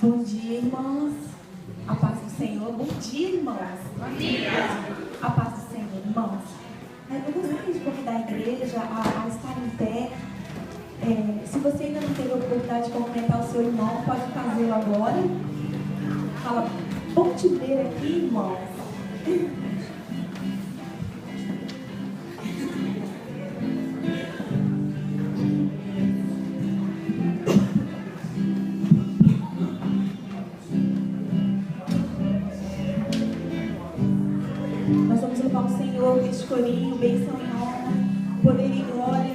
Bom dia, irmãos. A paz do Senhor. Bom dia, irmãos. Bom dia. A paz do Senhor, irmãos. Eu gostaria de convidar a igreja a estar em pé. Se você ainda não teve a oportunidade de cumprimentar o seu irmão, pode fazê-lo agora. Fala, bom te ver aqui, irmãos. Nós vamos louvar o Senhor, este corinho, bênção e honra, poder e glória.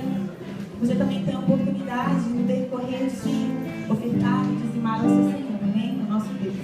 Você também tem a oportunidade no decorrer de ofertar e dizimar ao seu Senhor, amém? No nosso Deus.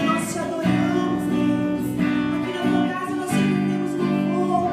Nós te adoramos, Deus. Aqui na tua casa nós te rendemos louvor.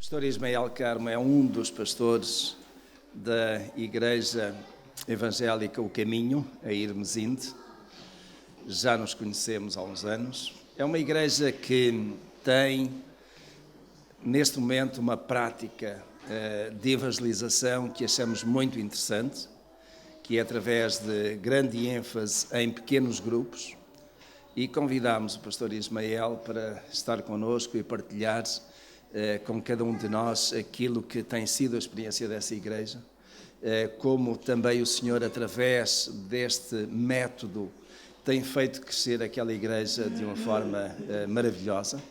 Pastor Ismael Carmo é um dos pastores da Igreja Evangélica O Caminho, a Irmesinde. Já nos conhecemos há uns anos. É uma igreja que tem, neste momento, uma prática de evangelização que achamos muito interessante, que é através de grande ênfase em pequenos grupos, e convidámos o pastor Ismael para estar connosco e partilhar com cada um de nós aquilo que tem sido a experiência dessa igreja, como também o Senhor, através deste método, tem feito crescer aquela igreja de uma forma maravilhosa.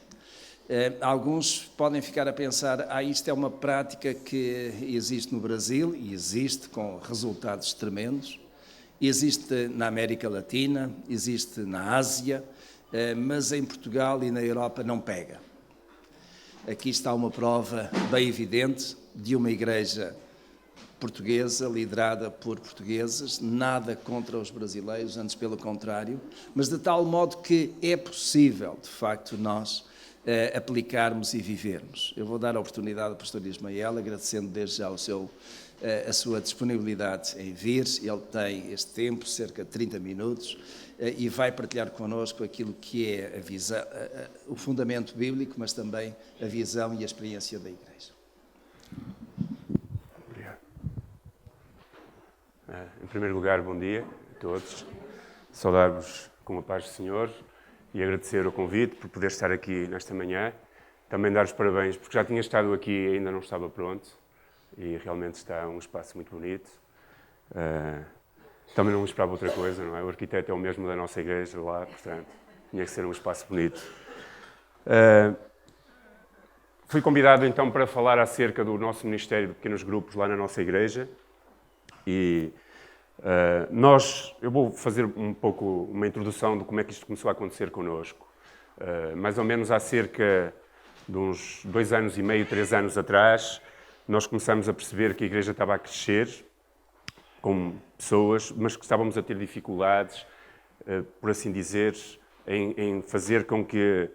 Alguns podem ficar a pensar, isto é uma prática que existe no Brasil, e existe com resultados tremendos, existe na América Latina, existe na Ásia, mas em Portugal e na Europa não pega. Aqui está uma prova bem evidente de uma igreja portuguesa, liderada por portugueses, nada contra os brasileiros, antes pelo contrário, mas de tal modo que é possível, de facto, nós aplicarmos e vivermos. Eu vou dar a oportunidade ao pastor Ismael, agradecendo desde já a sua disponibilidade em vir. Ele tem este tempo, cerca de 30 minutos, e vai partilhar connosco aquilo que é a visão, o fundamento bíblico, mas também a visão e a experiência da igreja. Obrigado. Em primeiro lugar, bom dia a todos. Saudar-vos com a paz do Senhor e agradecer o convite por poder estar aqui nesta manhã. Também dar os parabéns, porque já tinha estado aqui e ainda não estava pronto. E realmente está um espaço muito bonito. Também não esperava outra coisa, não é? O arquiteto é o mesmo da nossa igreja lá, portanto, tinha que ser um espaço bonito. Fui convidado então para falar acerca do nosso Ministério de Pequenos Grupos lá na nossa igreja. E eu vou fazer um pouco uma introdução de como é que isto começou a acontecer connosco. Mais ou menos há cerca de uns 2 anos e meio, 3 anos atrás, nós começamos a perceber que a igreja estava a crescer com pessoas, mas que estávamos a ter dificuldades, por assim dizer, em fazer com que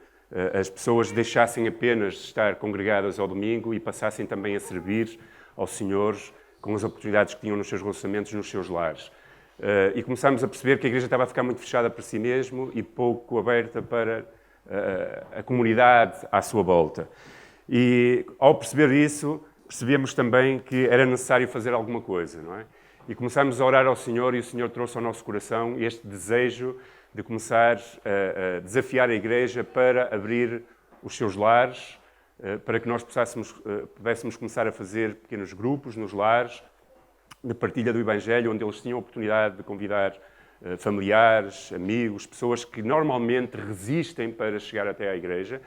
as pessoas deixassem apenas de estar congregadas ao domingo e passassem também a servir ao Senhor com as oportunidades que tinham nos seus relacionamentos, nos seus lares. E começámos a perceber que a igreja estava a ficar muito fechada para si mesmo e pouco aberta para a comunidade à sua volta. E ao perceber isso, percebemos também que era necessário fazer alguma coisa, não é? E começámos a orar ao Senhor e o Senhor trouxe ao nosso coração este desejo de começar a desafiar a igreja para abrir os seus lares, para que nós pudéssemos começar a fazer pequenos grupos nos lares, de partilha do Evangelho, onde eles tinham a oportunidade de convidar familiares, amigos, pessoas que normalmente resistem para chegar até à igreja,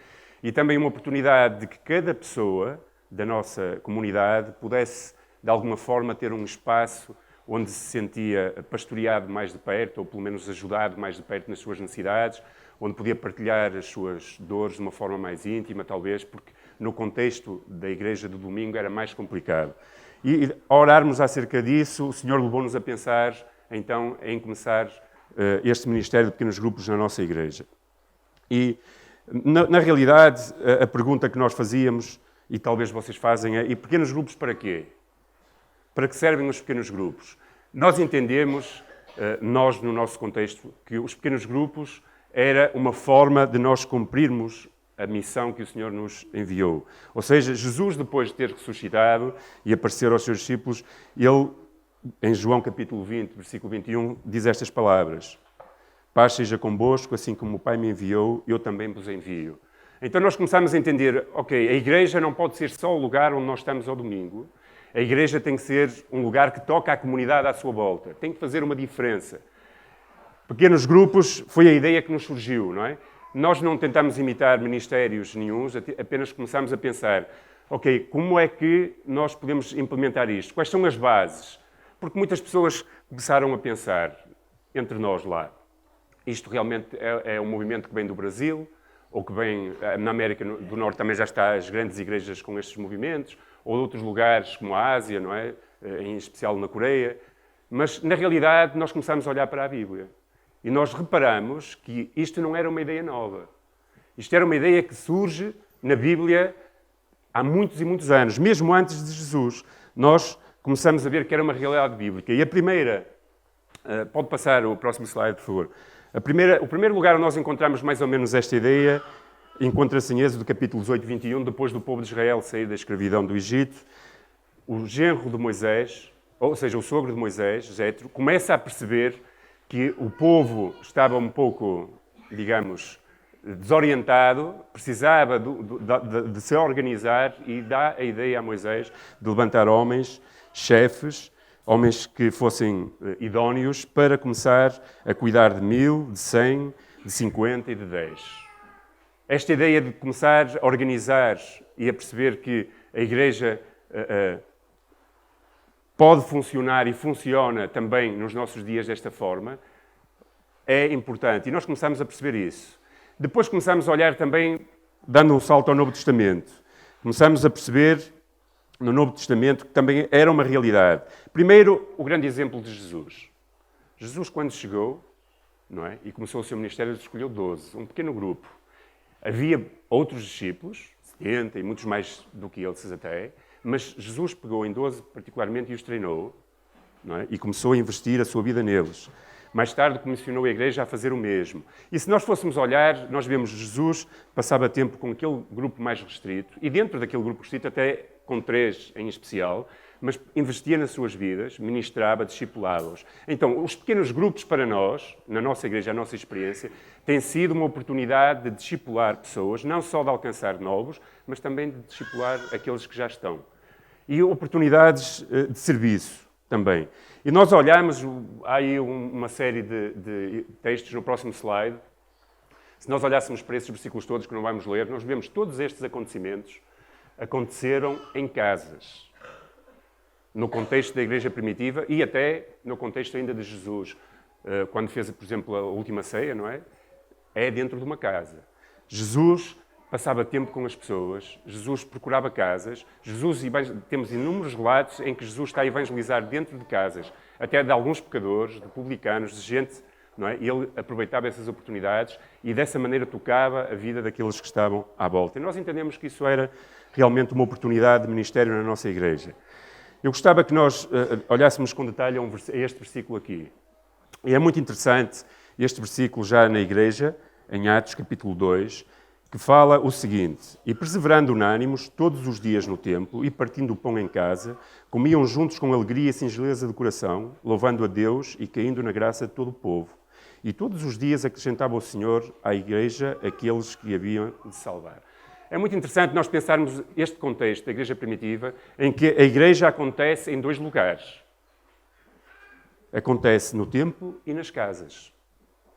e também uma oportunidade de que cada pessoa da nossa comunidade pudesse, de alguma forma, ter um espaço onde se sentia pastoreado mais de perto, ou pelo menos ajudado mais de perto nas suas necessidades, onde podia partilhar as suas dores de uma forma mais íntima, talvez, porque no contexto da igreja do domingo era mais complicado. E ao orarmos acerca disso, o Senhor levou-nos a pensar, então, em começar este ministério de pequenos grupos na nossa igreja. E, na realidade, a pergunta que nós fazíamos, e talvez vocês fazem, é: e pequenos grupos para quê? Para que servem os pequenos grupos? Nós entendemos, nós no nosso contexto, que os pequenos grupos era uma forma de nós cumprirmos a missão que o Senhor nos enviou. Ou seja, Jesus, depois de ter ressuscitado e aparecer aos seus discípulos, ele, em João capítulo 20, versículo 21, diz estas palavras: paz seja convosco, assim como o Pai me enviou, eu também vos envio. Então nós começamos a entender, ok, a igreja não pode ser só o lugar onde nós estamos ao domingo. A igreja tem que ser um lugar que toca a comunidade à sua volta. Tem que fazer uma diferença. Pequenos grupos foi a ideia que nos surgiu, não é? Nós não tentamos imitar ministérios nenhuns, apenas começamos a pensar, ok, como é que nós podemos implementar isto? Quais são as bases? Porque muitas pessoas começaram a pensar, entre nós lá, isto realmente é um movimento que vem do Brasil, ou que vem na América do Norte também já está as grandes igrejas com estes movimentos, ou de outros lugares como a Ásia, não é? Em especial na Coreia. Mas, na realidade, nós começamos a olhar para a Bíblia. E nós reparamos que isto não era uma ideia nova. Isto era uma ideia que surge na Bíblia há muitos e muitos anos, mesmo antes de Jesus, nós começamos a ver que era uma realidade bíblica. E a primeira, pode passar o próximo slide, por favor. O primeiro lugar onde nós encontramos mais ou menos esta ideia encontra-se em Êxodo capítulo 18, 21, depois do povo de Israel sair da escravidão do Egito. O genro de Moisés, ou seja, o sogro de Moisés, Jétro, começa a perceber que o povo estava um pouco, digamos, desorientado, precisava de se organizar e dá a ideia a Moisés de levantar homens, chefes, homens que fossem idóneos para começar a cuidar de 1000, de 100, de 50 e de 10. Esta ideia de começar a organizar e a perceber que a Igreja pode funcionar e funciona também nos nossos dias desta forma é importante. E nós começamos a perceber isso. Depois começamos a olhar também, dando um salto ao Novo Testamento. Começamos a perceber no Novo Testamento que também era uma realidade. Primeiro, o grande exemplo de Jesus. Jesus, quando chegou, não é, e começou o seu ministério, escolheu 12, um pequeno grupo. Havia outros discípulos, 70 e muitos mais do que eles até, mas Jesus pegou em 12 particularmente e os treinou, não é, e começou a investir a sua vida neles. Mais tarde comissionou a Igreja a fazer o mesmo. E se nós fôssemos olhar, nós vemos Jesus passava tempo com aquele grupo mais restrito, e dentro daquele grupo restrito até com 3 em especial, mas investia nas suas vidas, ministrava, discipulava-os. Então, os pequenos grupos para nós, na nossa Igreja, a nossa experiência, tem sido uma oportunidade de discipular pessoas, não só de alcançar novos, mas também de discipular aqueles que já estão. E oportunidades de serviço também. E nós olhamos, há aí uma série de textos no próximo slide. Se nós olhássemos para esses versículos todos que não vamos ler, nós vemos todos estes acontecimentos aconteceram em casas. No contexto da Igreja primitiva e até no contexto ainda de Jesus. Quando fez, por exemplo, a última ceia, não é? É dentro de uma casa. Jesus passava tempo com as pessoas, Jesus procurava casas, temos inúmeros relatos em que Jesus está a evangelizar dentro de casas, até de alguns pecadores, de publicanos, de gente, não é? E ele aproveitava essas oportunidades e dessa maneira tocava a vida daqueles que estavam à volta. E nós entendemos que isso era realmente uma oportunidade de ministério na nossa Igreja. Eu gostava que nós olhássemos com detalhe a este versículo aqui. E é muito interessante este versículo já na Igreja, em Atos capítulo 2, que fala o seguinte: e perseverando unânimos todos os dias no templo e partindo o pão em casa, comiam juntos com alegria e singeleza de coração, louvando a Deus e caindo na graça de todo o povo. E todos os dias acrescentava o Senhor à Igreja aqueles que haviam de salvar. É muito interessante nós pensarmos este contexto da Igreja primitiva, em que a Igreja acontece em 2 lugares. Acontece no templo e nas casas.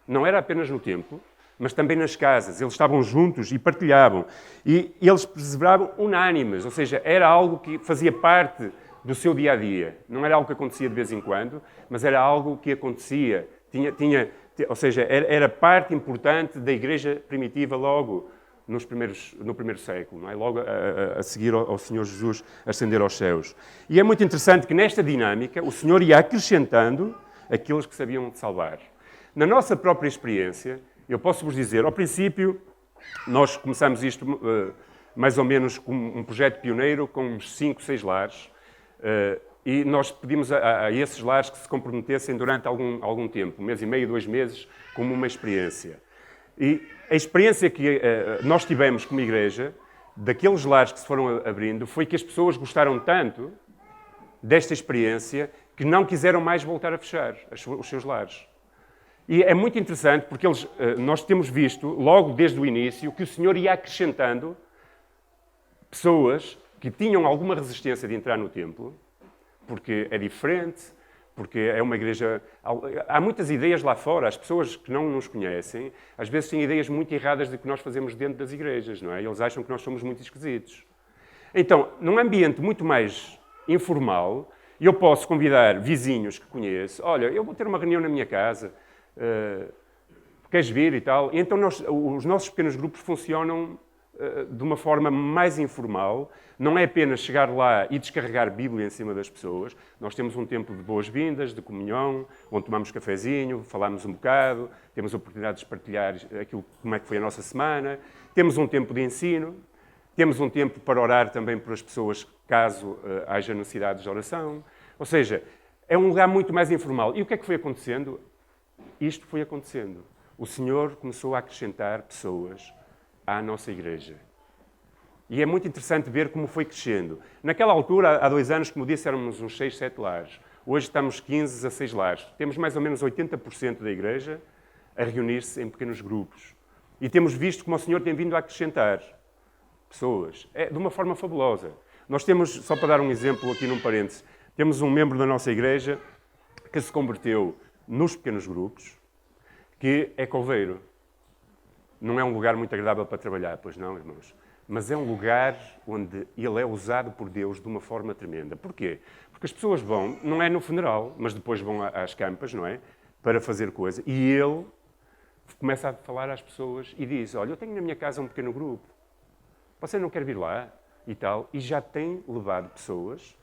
Não era apenas no templo, mas também nas casas. Eles estavam juntos e partilhavam. E eles perseveravam unânimes, ou seja, era algo que fazia parte do seu dia-a-dia. Não era algo que acontecia de vez em quando, mas era algo que acontecia. Ou seja, era parte importante da Igreja primitiva logo no primeiro século, não é? Logo a seguir ao Senhor Jesus ascender aos céus. E é muito interessante que nesta dinâmica o Senhor ia acrescentando aqueles que sabiam de salvar. Na nossa própria experiência, eu posso vos dizer, ao princípio, nós começamos isto mais ou menos com um projeto pioneiro, com uns 5, 6 lares, e nós pedimos a esses lares que se comprometessem durante algum tempo, 1 mês e meio, 2 meses, como uma experiência. E a experiência que nós tivemos como Igreja, daqueles lares que se foram abrindo, foi que as pessoas gostaram tanto desta experiência que não quiseram mais voltar a fechar os seus lares. E é muito interessante porque nós temos visto, logo desde o início, que o Senhor ia acrescentando pessoas que tinham alguma resistência de entrar no templo, porque é diferente, porque é uma igreja... Há muitas ideias lá fora, as pessoas que não nos conhecem, às vezes têm ideias muito erradas de que nós fazemos dentro das igrejas, não é? Eles acham que nós somos muito esquisitos. Então, num ambiente muito mais informal, eu posso convidar vizinhos que conheço, olha, eu vou ter uma reunião na minha casa, queres vir e tal? E então os nossos pequenos grupos funcionam de uma forma mais informal. Não é apenas chegar lá e descarregar Bíblia em cima das pessoas. Nós temos um tempo de boas-vindas, de comunhão, onde tomamos cafezinho, falamos um bocado, temos a oportunidade de partilhar como é que foi a nossa semana, temos um tempo de ensino. Temos um tempo para orar também por as pessoas, caso haja necessidades de oração. Ou seja, é um lugar muito mais informal. E o que é que foi acontecendo? Isto foi acontecendo. O Senhor começou a acrescentar pessoas à nossa igreja. E é muito interessante ver como foi crescendo. Naquela altura, há 2 anos, como disse, éramos uns 6, 7 lares. Hoje estamos 15, 16 lares. Temos mais ou menos 80% da igreja a reunir-se em pequenos grupos. E temos visto como o Senhor tem vindo a acrescentar pessoas. É de uma forma fabulosa. Nós temos, só para dar um exemplo aqui num parênteses, temos um membro da nossa igreja que se converteu nos pequenos grupos, que é coveiro. Não é um lugar muito agradável para trabalhar, pois não, irmãos? Mas é um lugar onde ele é usado por Deus de uma forma tremenda. Porquê? Porque as pessoas vão, não é no funeral, mas depois vão às campas, não é? Para fazer coisa. E ele começa a falar às pessoas e diz, olha, eu tenho na minha casa um pequeno grupo. Você não quer vir lá? E tal. E já tem levado pessoas,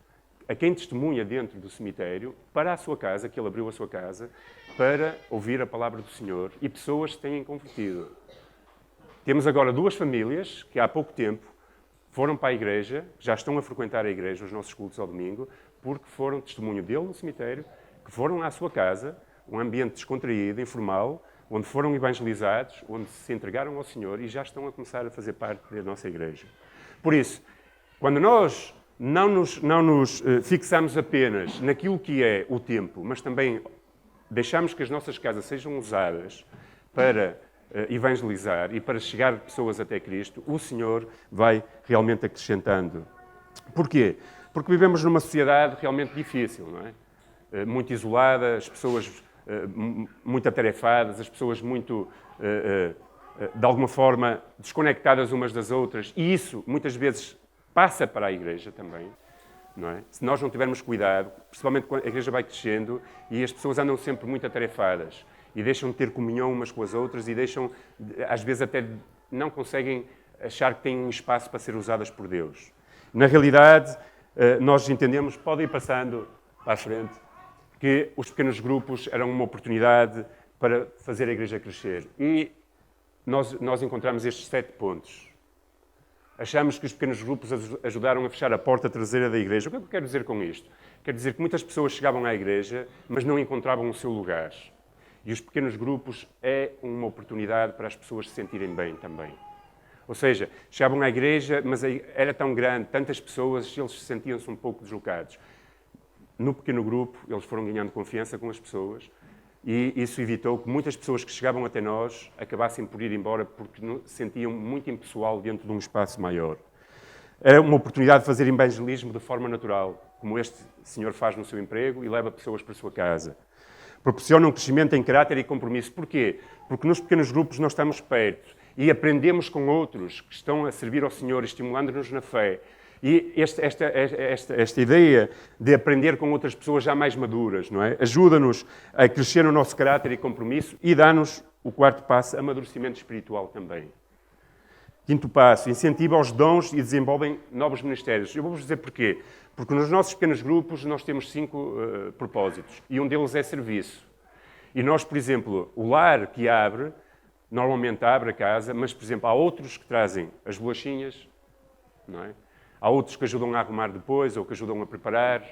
a quem testemunha dentro do cemitério, para a sua casa, que ele abriu a sua casa, para ouvir a palavra do Senhor. E pessoas se têm convertido. Temos agora 2 famílias que há pouco tempo foram para a igreja, já estão a frequentar a igreja, os nossos cultos ao domingo, porque foram testemunho dele no cemitério, que foram à sua casa, um ambiente descontraído, informal, onde foram evangelizados, onde se entregaram ao Senhor e já estão a começar a fazer parte da nossa igreja. Por isso, quando nós não nos fixamos apenas naquilo que é o tempo, mas também deixamos que as nossas casas sejam usadas para evangelizar e para chegar pessoas até Cristo, o Senhor vai realmente acrescentando. Porquê? Porque vivemos numa sociedade realmente difícil, não é? Muito isolada, as pessoas muito atarefadas, as pessoas muito, de alguma forma, desconectadas umas das outras, e isso, muitas vezes, passa para a igreja também, não é? Se nós não tivermos cuidado, principalmente quando a igreja vai crescendo e as pessoas andam sempre muito atarefadas, e deixam de ter comunhão umas com as outras e deixam, às vezes até não conseguem achar que têm um espaço para ser usadas por Deus. Na realidade, nós entendemos, pode ir passando para a frente, que os pequenos grupos eram uma oportunidade para fazer a igreja crescer. E nós encontramos estes 7 pontos. Achamos que os pequenos grupos ajudaram a fechar a porta traseira da igreja. O que é que eu quero dizer com isto? Quero dizer que muitas pessoas chegavam à igreja, mas não encontravam o seu lugar. E os pequenos grupos é uma oportunidade para as pessoas se sentirem bem também. Ou seja, chegavam à igreja, mas era tão grande, tantas pessoas, eles sentiam-se um pouco deslocados. No pequeno grupo, eles foram ganhando confiança com as pessoas e isso evitou que muitas pessoas que chegavam até nós acabassem por ir embora porque se sentiam muito impessoal dentro de um espaço maior. Era uma oportunidade de fazer evangelismo de forma natural, como este senhor faz no seu emprego e leva pessoas para a sua casa. Proporciona um crescimento em caráter e compromisso. Porquê? Porque nos pequenos grupos nós estamos perto e aprendemos com outros que estão a servir ao Senhor, estimulando-nos na fé. E esta ideia de aprender com outras pessoas já mais maduras, não é? Ajuda-nos a crescer no nosso caráter e compromisso e dá-nos o 4º passo, amadurecimento espiritual também. 5º passo, incentiva os dons e desenvolvem novos ministérios. Eu vou-vos dizer porquê. Porque nos nossos pequenos grupos nós temos 5 propósitos e um deles é serviço. E nós, por exemplo, o lar que abre, normalmente abre a casa, mas, por exemplo, há outros que trazem as bolachinhas, não é? Há outros que ajudam a arrumar depois ou que ajudam a preparar.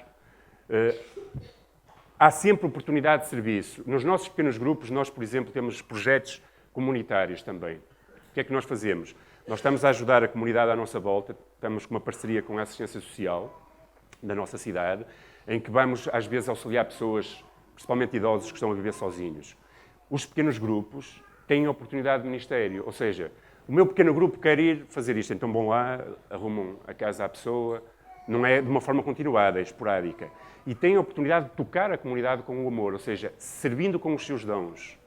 Há sempre oportunidade de serviço. Nos nossos pequenos grupos, nós, por exemplo, temos projetos comunitários também. O que é que nós fazemos? Nós estamos a ajudar a comunidade à nossa volta, estamos com uma parceria com a assistência social da nossa cidade, em que vamos, às vezes, auxiliar pessoas, principalmente idosos, que estão a viver sozinhos. Os pequenos grupos têm a oportunidade de ministério, ou seja, o meu pequeno grupo quer ir fazer isto, então vão lá, arrumam a casa à pessoa, não é de uma forma continuada, é esporádica. E têm a oportunidade de tocar a comunidade com o amor, ou seja, servindo com os seus dons.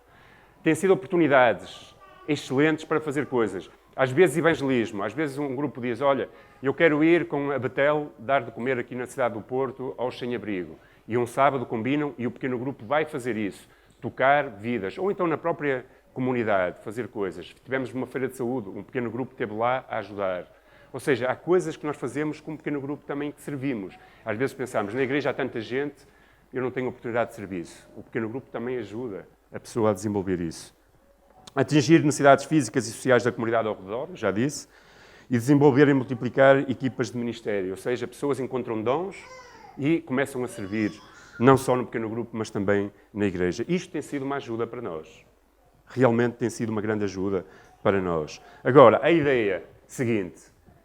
Têm sido oportunidades excelentes para fazer coisas. Às vezes evangelismo, às vezes um grupo diz, olha, eu quero ir com a Betel dar de comer aqui na cidade do Porto aos sem-abrigo. E um sábado combinam e o pequeno grupo vai fazer isso, tocar vidas. Ou então na própria comunidade, fazer coisas. Tivemos uma feira de saúde, um pequeno grupo esteve lá a ajudar. Ou seja, há coisas que nós fazemos com um pequeno grupo também que servimos. Às vezes pensamos, na igreja há tanta gente, eu não tenho oportunidade de serviço. O pequeno grupo também ajuda a pessoa a desenvolver isso. Atingir necessidades físicas e sociais da comunidade ao redor, já disse. e desenvolver e multiplicar equipas de ministério, ou seja, pessoas encontram dons e começam a servir, não só no pequeno grupo, mas também na igreja. Isto tem sido uma ajuda para nós. Realmente tem sido uma grande ajuda para nós. Agora, a ideia seguinte,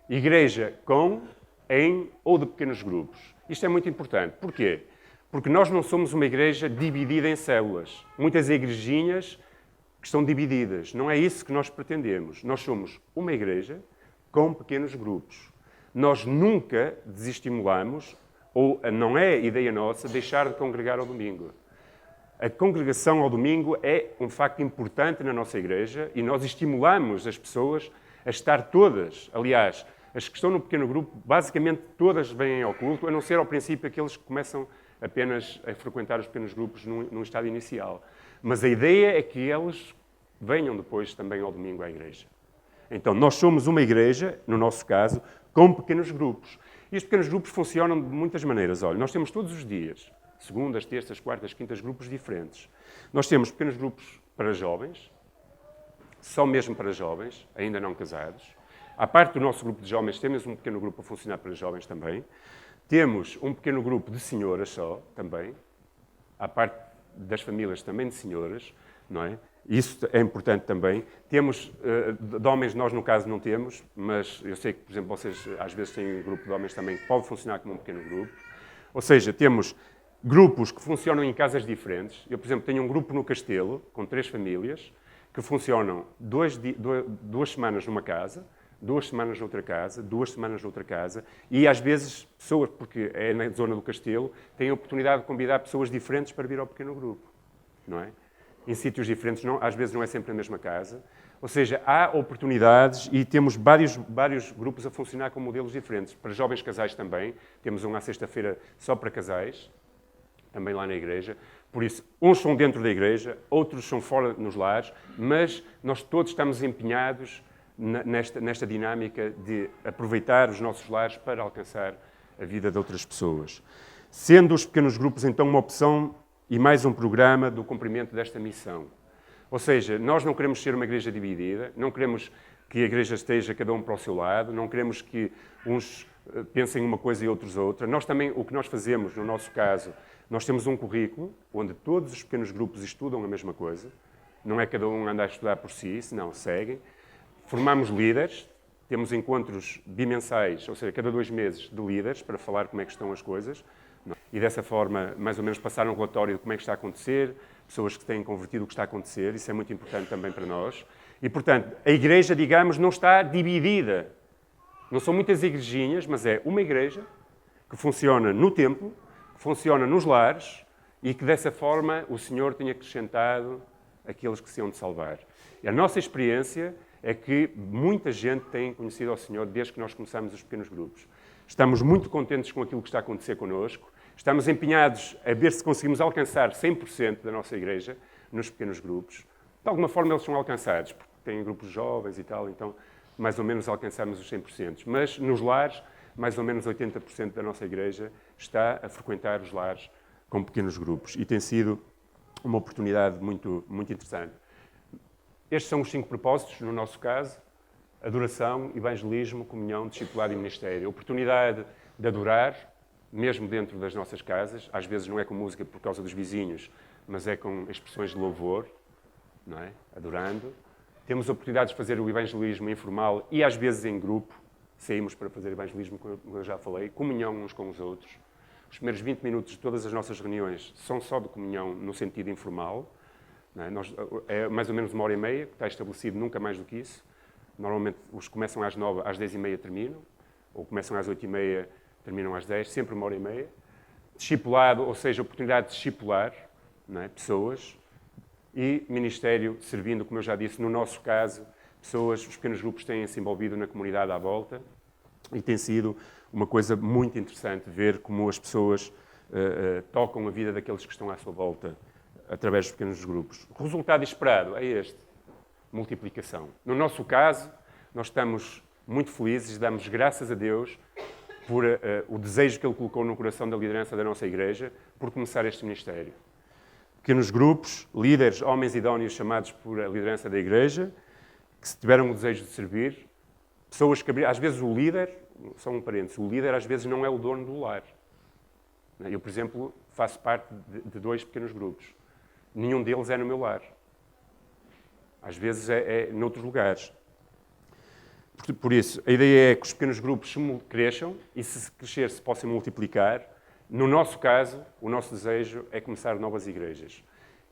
igreja com, em ou de pequenos grupos. Isto é muito importante. Porquê? Porque nós não somos uma igreja dividida em células. Muitas igrejinhas que estão divididas. Não é isso que nós pretendemos. Nós somos uma igreja com pequenos grupos. Nós nunca desestimulamos, ou não é ideia nossa, deixar de congregar ao domingo. A congregação ao domingo é um facto importante na nossa igreja e nós estimulamos as pessoas a estar todas. Aliás, as que estão no pequeno grupo, basicamente todas vêm ao culto, a não ser ao princípio aqueles que começam apenas a frequentar os pequenos grupos num estado inicial. Mas a ideia é que eles venham depois também ao domingo à igreja. Então, nós somos uma igreja, no nosso caso, com pequenos grupos. E os pequenos grupos funcionam de muitas maneiras. Olha, nós temos todos os dias, segundas, terças, quartas, quintas, grupos diferentes. Nós temos pequenos grupos para jovens, só mesmo para jovens, ainda não casados. À parte do nosso grupo de jovens, temos um pequeno grupo a funcionar para jovens também. Temos um pequeno grupo de senhoras só, também. À parte das famílias também de senhoras, não é? Isso é importante também. Temos, de homens nós no caso não temos, mas eu sei que, por exemplo, vocês às vezes têm um grupo de homens também que pode funcionar como um pequeno grupo. Ou seja, temos grupos que funcionam em casas diferentes. Eu, por exemplo, tenho um grupo no Castelo, com 3 famílias, que funcionam 2 semanas numa casa, 2 semanas noutra casa, 2 semanas noutra casa, e às vezes pessoas, porque é na zona do Castelo, têm a oportunidade de convidar pessoas diferentes para vir ao pequeno grupo, não é? Em sítios diferentes, não, às vezes não é sempre a mesma casa. Ou seja, há oportunidades e temos vários grupos a funcionar com modelos diferentes. Para jovens casais também, temos um à sexta-feira só para casais, também lá na igreja. Por isso, uns são dentro da igreja, outros são fora nos lares, mas nós todos estamos empenhados nesta dinâmica de aproveitar os nossos lares para alcançar a vida de outras pessoas. Sendo os pequenos grupos, então, uma opção e mais um programa do cumprimento desta missão. Ou seja, nós não queremos ser uma igreja dividida, não queremos que a igreja esteja cada um para o seu lado, não queremos que uns pensem uma coisa e outros outra. Nós também, o que nós fazemos, no nosso caso, nós temos um currículo onde todos os pequenos grupos estudam a mesma coisa, não é cada um anda a estudar por si, senão seguem. Formamos líderes, temos encontros bimensais, ou seja, cada 2 meses de líderes, para falar como é que estão as coisas. E dessa forma, mais ou menos, passar um relatório de como é que está a acontecer, pessoas que têm convertido o que está a acontecer, isso é muito importante também para nós. E, portanto, a igreja, digamos, não está dividida. Não são muitas igrejinhas, mas é uma igreja que funciona no templo, que funciona nos lares e que, dessa forma, o Senhor tem acrescentado aqueles que se hão de salvar. E a nossa experiência é que muita gente tem conhecido ao Senhor desde que nós começamos os pequenos grupos. Estamos muito contentes com aquilo que está a acontecer connosco. Estamos empenhados a ver se conseguimos alcançar 100% da nossa igreja nos pequenos grupos. De alguma forma eles são alcançados, porque têm grupos jovens e tal, então mais ou menos alcançamos os 100%. Mas nos lares, mais ou menos 80% da nossa igreja está a frequentar os lares com pequenos grupos. E tem sido uma oportunidade muito, muito interessante. Estes são os 5 propósitos, no nosso caso: adoração, evangelismo, comunhão, discipulado e ministério. A oportunidade de adorar, mesmo dentro das nossas casas. Às vezes não é com música por causa dos vizinhos, mas é com expressões de louvor, não é? Adorando. Temos a oportunidade de fazer o evangelismo informal e às vezes em grupo. Saímos para fazer evangelismo, como eu já falei, comunhão uns com os outros. Os primeiros 20 minutos de todas as nossas reuniões são só de comunhão no sentido informal. Não é? É mais ou menos 1h30, que está estabelecido, nunca mais do que isso. Normalmente os que começam às 9, às 10h30 terminam, ou começam às 8h30, terminam às 10, sempre 1h30. Discipulado, ou seja, oportunidade de discipular, não é? Pessoas. E ministério, servindo, como eu já disse, no nosso caso, pessoas, os pequenos grupos têm-se envolvido na comunidade à volta e tem sido uma coisa muito interessante ver como as pessoas tocam a vida daqueles que estão à sua volta através dos pequenos grupos. O resultado esperado é este: multiplicação. No nosso caso, nós estamos muito felizes e damos graças a Deus por o desejo que Ele colocou no coração da liderança da nossa igreja por começar este ministério. Pequenos grupos, líderes, homens idóneos chamados por a liderança da igreja, que tiveram o desejo de servir pessoas que às vezes o líder, só um parênteses, o líder às vezes não é o dono do lar. Eu, por exemplo, faço parte de 2 pequenos grupos. Nenhum deles é no meu lar. Às vezes é noutros lugares. Por isso, a ideia é que os pequenos grupos cresçam e, se crescer, se possam multiplicar. No nosso caso, o nosso desejo é começar novas igrejas.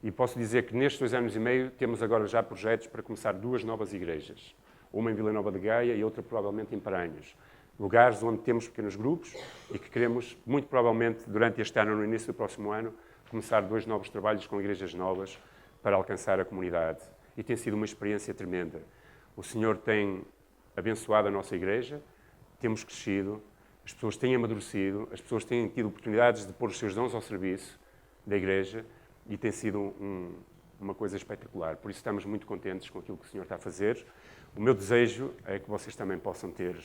E posso dizer que nestes 2 anos e meio temos agora já projetos para começar 2 novas igrejas. Uma em Vila Nova de Gaia e outra provavelmente em Paranhos. Lugares onde temos pequenos grupos e que queremos, muito provavelmente, durante este ano ou no início do próximo ano, começar 2 novos trabalhos com igrejas novas para alcançar a comunidade. E tem sido uma experiência tremenda. O Senhor tem abençoado a nossa igreja, temos crescido, as pessoas têm amadurecido, as pessoas têm tido oportunidades de pôr os seus dons ao serviço da igreja e tem sido uma coisa espetacular. Por isso estamos muito contentes com aquilo que o Senhor está a fazer. O meu desejo é que vocês também possam ter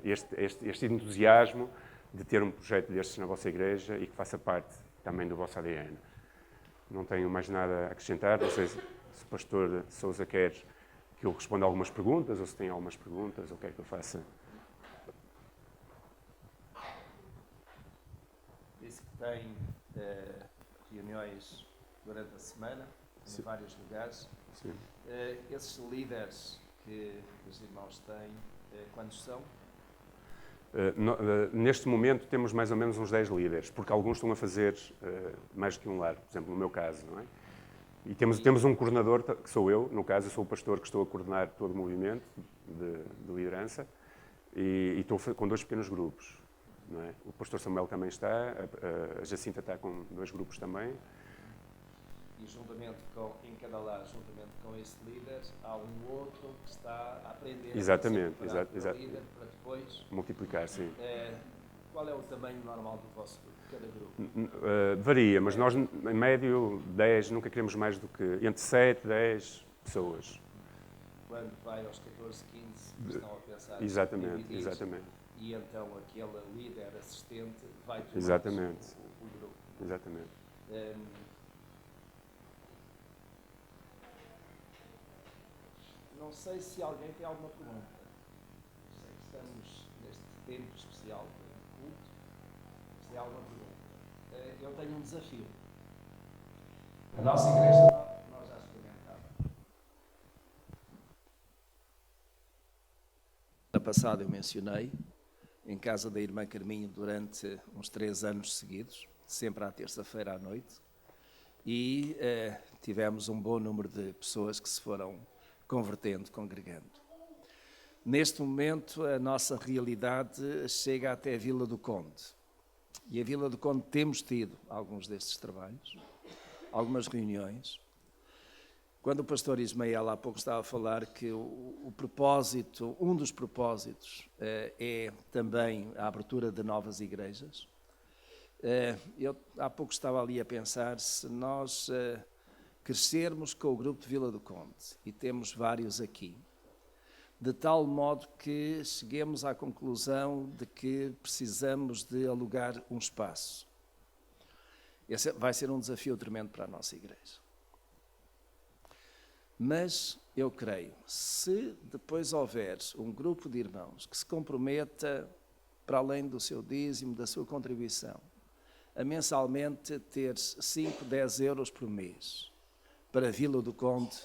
este entusiasmo de ter um projeto destes na vossa igreja e que faça parte também do vosso ADN. Não tenho mais nada a acrescentar. Não sei se o pastor Sousa quer que eu responda a algumas perguntas ou se tem algumas perguntas ou quer que eu faça. Disse que tem reuniões durante a semana, em vários lugares. Sim. Esses líderes que os irmãos têm, quantos são? Neste momento temos mais ou menos uns 10 líderes, porque alguns estão a fazer mais do que um lar, por exemplo, no meu caso, não é? E temos um coordenador, que sou eu, no caso, eu sou o pastor que estou a coordenar todo o movimento de liderança, e estou com 2 pequenos grupos, não é? O pastor Samuel também está, a Jacinta está com 2 grupos também. E em cada lar, juntamente com esse líder, há um outro que está a aprender Exatamente, a ser líder para depois multiplicar, sim. Qual é o tamanho normal do vosso grupo, cada grupo? Varia, mas nós, em médio, 10, nunca queremos mais do que entre 7 e 10 pessoas. Quando vai aos 14, 15, estão a pensar Exatamente, em dividir, exatamente. E então aquele líder assistente vai tomar Exatamente. o grupo. Exatamente. Não sei se alguém tem alguma pergunta. Sei que estamos neste tempo especial de culto. Se tem alguma pergunta. Eu tenho um desafio. A nossa igreja, nós já experimentávamos. Na passada eu mencionei, em casa da irmã Carminho durante uns 3 anos seguidos, sempre à terça-feira à noite, e tivemos um bom número de pessoas que se foram convertendo, congregando. Neste momento, a nossa realidade chega até a Vila do Conde. E a Vila do Conde temos tido alguns destes trabalhos, algumas reuniões. Quando o pastor Ismael há pouco estava a falar que o propósito, um dos propósitos é também a abertura de novas igrejas, eu há pouco estava ali a pensar se nós crescermos com o grupo de Vila do Conde, e temos vários aqui, de tal modo que cheguemos à conclusão de que precisamos de alugar um espaço. Esse vai ser um desafio tremendo para a nossa igreja. Mas eu creio, se depois houver um grupo de irmãos que se comprometa, para além do seu dízimo, da sua contribuição, a mensalmente ter 5, 10 euros por mês para a Vila do Conde,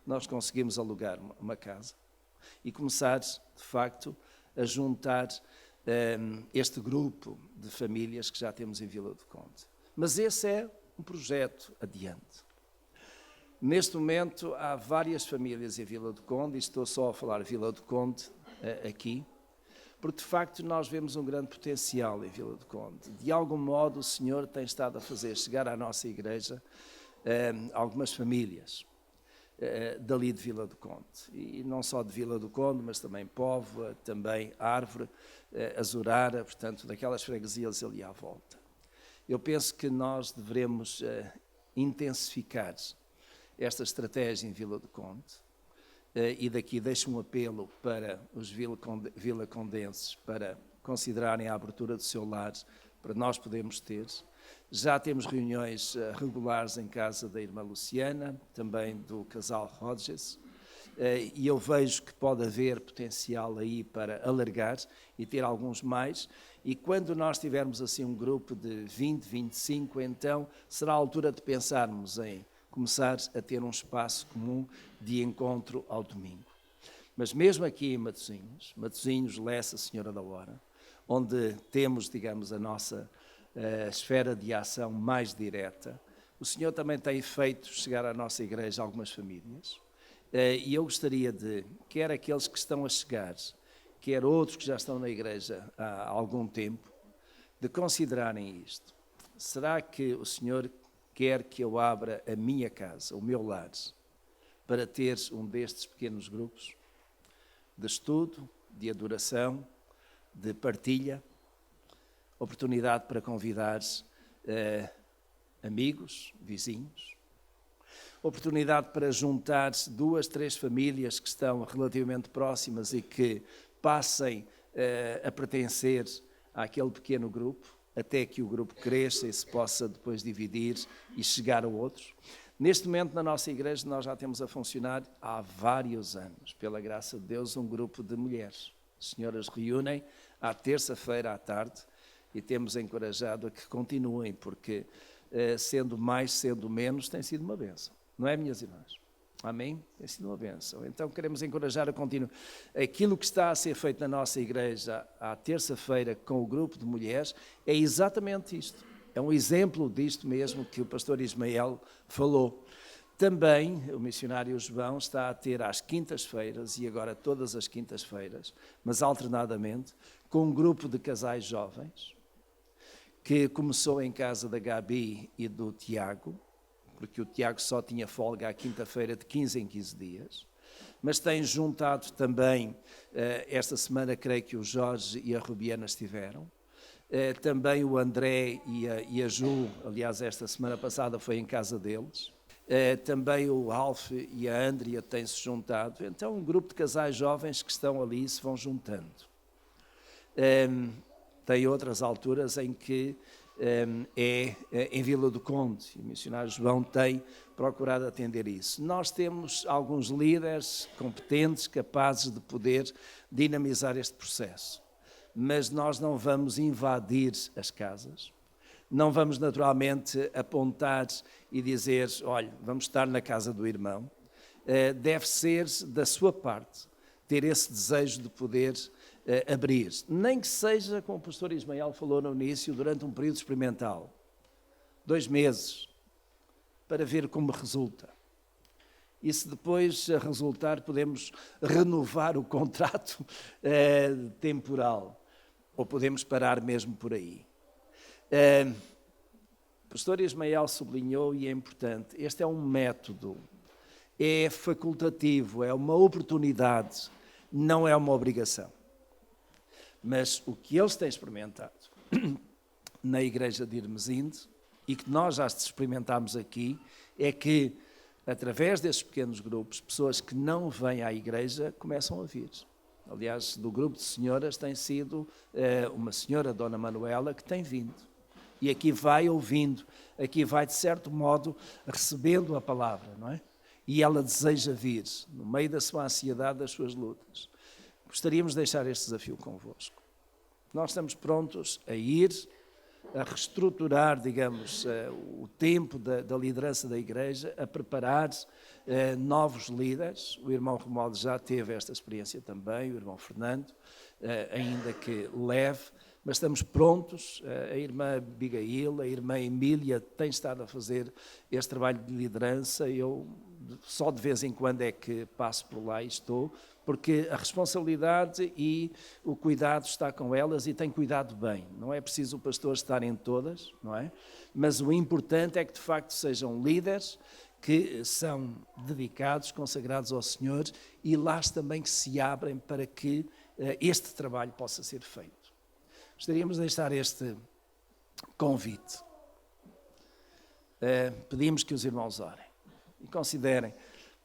nós conseguimos alugar uma casa e começar, de facto, a juntar este grupo de famílias que já temos em Vila do Conde. Mas esse é um projeto adiante. Neste momento, há várias famílias em Vila do Conde, e estou só a falar Vila do Conde aqui, porque de facto nós vemos um grande potencial em Vila do Conde. De algum modo o Senhor tem estado a fazer chegar à nossa igreja algumas famílias dali de Vila do Conde. E não só de Vila do Conde, mas também Póvoa, também Árvore, Azurara, portanto, daquelas freguesias ali à volta. Eu penso que nós devemos intensificar esta estratégia em Vila do Conde, e daqui deixo um apelo para os vilacondenses para considerarem a abertura do seu lar, para nós podermos ter. Já temos reuniões regulares em casa da irmã Luciana, também do casal Rodges, e eu vejo que pode haver potencial aí para alargar e ter alguns mais. E quando nós tivermos assim um grupo de 20, 25, então será a altura de pensarmos em começar a ter um espaço comum de encontro ao domingo. Mas mesmo aqui em Matosinhos, Lessa, Senhora da Hora, onde temos, digamos, a nossa esfera de ação mais direta, o Senhor também tem feito chegar à nossa igreja algumas famílias. E eu gostaria de, quer aqueles que estão a chegar, quer outros que já estão na igreja há algum tempo, de considerarem isto. Será que o Senhor quer que eu abra a minha casa, o meu lar, para ter um destes pequenos grupos de estudo, de adoração, de partilha, oportunidade para convidar amigos, vizinhos, oportunidade para juntar 2, 3 famílias que estão relativamente próximas e que passem a pertencer àquele pequeno grupo, até que o grupo cresça e se possa depois dividir e chegar a outros. Neste momento, na nossa igreja, nós já temos a funcionar há vários anos, pela graça de Deus, um grupo de mulheres. As senhoras reúnem à terça-feira à tarde e temos encorajado a que continuem, porque sendo mais, sendo menos, tem sido uma bênção. Não é, minhas irmãs? Amém? Tem sido uma bênção. Então queremos encorajar a continuar. Aquilo que está a ser feito na nossa igreja à terça-feira com o grupo de mulheres é exatamente isto. É um exemplo disto mesmo que o pastor Ismael falou. Também o missionário João está a ter às quintas-feiras, e agora todas as quintas-feiras, mas alternadamente, com um grupo de casais jovens, que começou em casa da Gabi e do Tiago, porque o Tiago só tinha folga à quinta-feira de 15 em 15 dias, mas tem juntado também, esta semana creio que o Jorge e a Rubiana estiveram, também o André e a Ju, aliás esta semana passada foi em casa deles, também o Alf e a Andrea têm-se juntado, então um grupo de casais jovens que estão ali e se vão juntando. Tem outras alturas em que em Vila do Conde, e o missionário João tem procurado atender isso. Nós temos alguns líderes competentes, capazes de poder dinamizar este processo, mas nós não vamos invadir as casas, não vamos naturalmente apontar e dizer, olha, vamos estar na casa do irmão. Deve ser da sua parte ter esse desejo de poder abrir, nem que seja, como o pastor Ismael falou no início, durante um período experimental, 2 meses, para ver como resulta. E se depois resultar, podemos renovar o contrato temporal, ou podemos parar mesmo por aí. O pastor Ismael sublinhou, e é importante, este é um método, é facultativo, é uma oportunidade, não é uma obrigação. Mas o que eles têm experimentado na igreja de Irmesinde, e que nós já experimentámos aqui, é que, através desses pequenos grupos, pessoas que não vêm à igreja começam a vir. Aliás, do grupo de senhoras tem sido uma senhora, Dona Manuela, que tem vindo. E aqui vai ouvindo, aqui vai, de certo modo, recebendo a palavra, não é? E ela deseja vir, no meio da sua ansiedade, das suas lutas. Gostaríamos de deixar este desafio convosco. Nós estamos prontos a ir, a reestruturar, digamos, o tempo da liderança da igreja, a preparar novos líderes. O irmão Romualdo já teve esta experiência também, o irmão Fernando, ainda que leve, mas estamos prontos. A irmã Abigail, a irmã Emília tem estado a fazer este trabalho de liderança. Eu só de vez em quando é que passo por lá e estou, porque a responsabilidade e o cuidado está com elas e tem cuidado bem. Não é preciso o pastor estar em todas, não é? Mas o importante é que de facto sejam líderes que são dedicados, consagrados ao Senhor, e lares também que se abrem para que este trabalho possa ser feito. Gostaríamos de deixar este convite. Pedimos que os irmãos orem e considerem.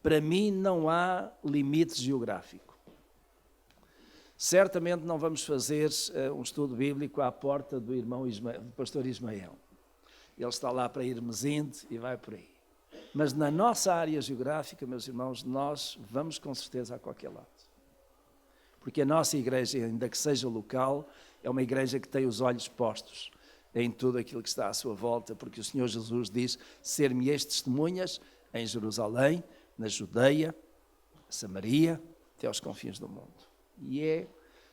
Para mim não há limite geográfico. Certamente não vamos fazer um estudo bíblico à porta do irmão do pastor Ismael. Ele está lá para Irmesinde e vai por aí. Mas na nossa área geográfica, meus irmãos, nós vamos com certeza a qualquer lado. Porque a nossa igreja, ainda que seja local, é uma igreja que tem os olhos postos em tudo aquilo que está à sua volta, porque o Senhor Jesus diz: ser-me-eis testemunhas em Jerusalém, na Judeia, Samaria, até aos confins do mundo. E é,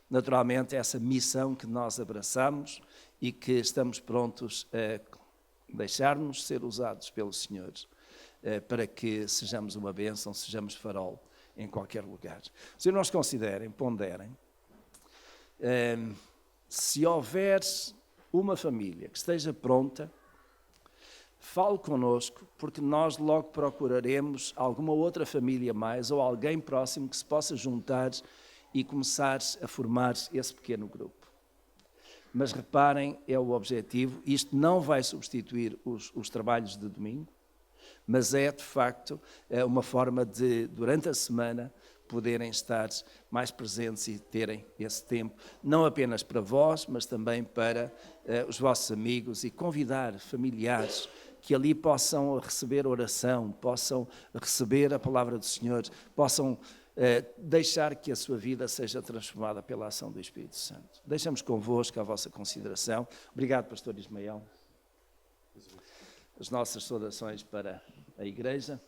naturalmente, essa missão que nós abraçamos e que estamos prontos a deixar-nos ser usados pelo Senhor, para que sejamos uma bênção, sejamos farol em qualquer lugar. Se nós considerem, ponderem, se houver uma família que esteja pronta, fale connosco, porque nós logo procuraremos alguma outra família mais ou alguém próximo que se possa juntar e começar a formar esse pequeno grupo. Mas reparem, é o objetivo, isto não vai substituir os trabalhos de domingo, mas é, de facto, uma forma de, durante a semana, poderem estar mais presentes e terem esse tempo, não apenas para vós, mas também para os vossos amigos e convidar familiares que ali possam receber oração, possam receber a palavra do Senhor, possam deixar que a sua vida seja transformada pela ação do Espírito Santo. Deixamos convosco a vossa consideração. Obrigado, pastor Ismael. As nossas saudações para a igreja.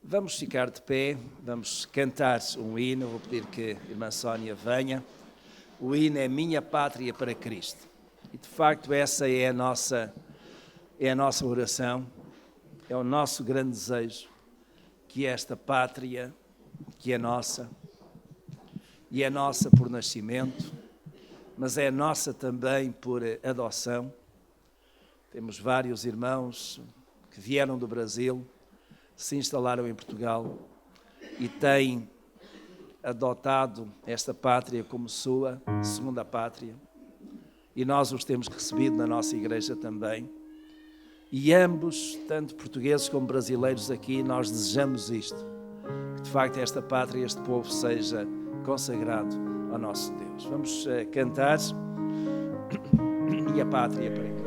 Vamos ficar de pé, vamos cantar um hino. Vou pedir que a irmã Sónia venha. O hino é Minha Pátria para Cristo. E de facto essa é a nossa oração, é o nosso grande desejo, que esta pátria, que é nossa, e é nossa por nascimento, mas é nossa também por adoção. Temos vários irmãos que vieram do Brasil, se instalaram em Portugal e têm adotado esta pátria como sua segunda pátria. E nós os temos recebido na nossa igreja também. E ambos, tanto portugueses como brasileiros aqui, nós desejamos isto. Que de facto esta pátria, este povo seja consagrado ao nosso Deus. Vamos cantar Minha Pátria para Cristo.